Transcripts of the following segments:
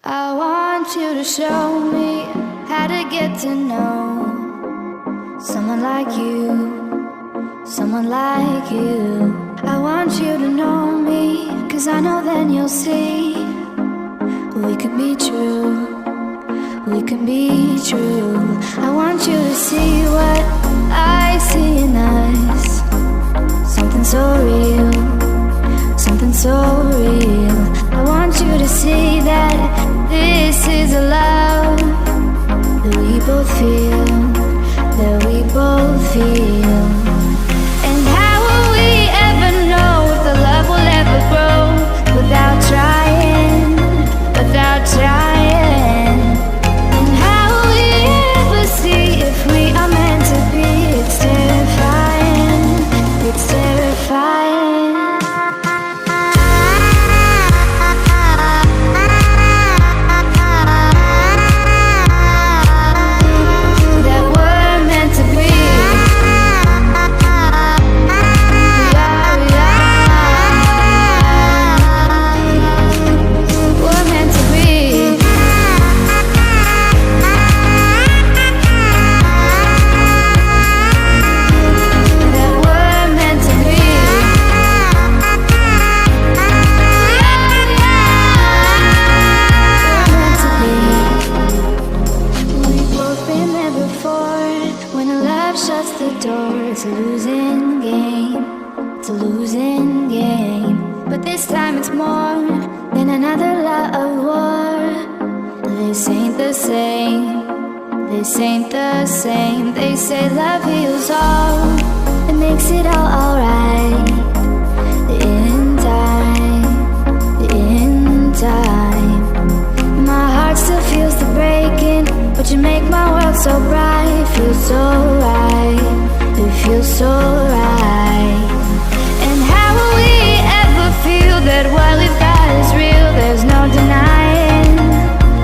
I want you to show me how to get to know someone like you, someone like you. I want you to know me, 'cause I know then you'll see we could be true, we can be true. I want you to see what I see in us, something so real, something so real. I want you to see that this is a love that we both feel, that we both feel. And how will we ever know if the love will ever grow without trying, without trying? And how will we ever see if we are meant to be? It's terrifying, it's terrifying. It's a losing game, it's a losing game. But this time it's more than another love war. This ain't the same, this ain't the same. They say love heals all, it makes it all alright. In time, in time. My heart still feels the breaking, but you make my world so bright. Feels so right, it feels so right. And how will we ever feel that what we've got is real? There's no denying,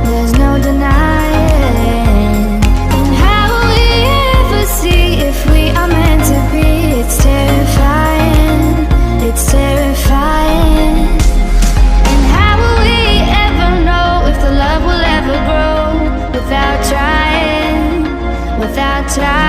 there's no denying. And how will we ever see if we are meant to be? It's terrifying, it's terrifying. And how will we ever know if the love will ever grow without trying, without trying?